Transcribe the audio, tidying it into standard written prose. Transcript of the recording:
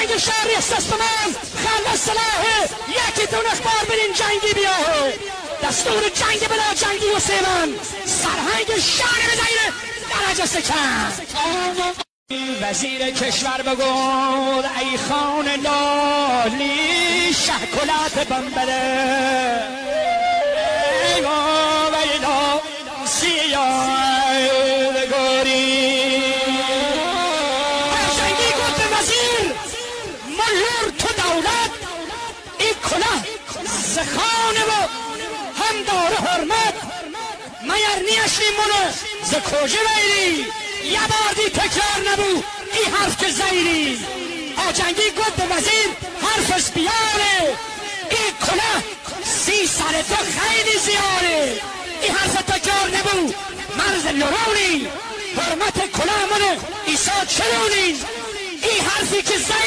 جنگ شهری استثمان خلوت سلاحه یکیتون اخبار برین جنگی بیاه دستور جنگ بلا جنگی و سیمن سرهنگ شهر بزنه درجه سکن وزیر کشور بگود ای خان لالی شهکلات بمبره ای ویلا سیاه بگوری جنگی گفت به وزیر ملور تو دولت ای کلاه زخانه و هم داره حرمت میر نیشی منو ز کجه بیری یه باردی تکرار نبو این حرف که زیری آجنگی گفت به وزیر حرفش بیاره این کلاه سی سر تو خیلی زیاره این حرف تکرار نبو مرز لرونی حرمت کلاه منه ایسا چرونی این حرفی که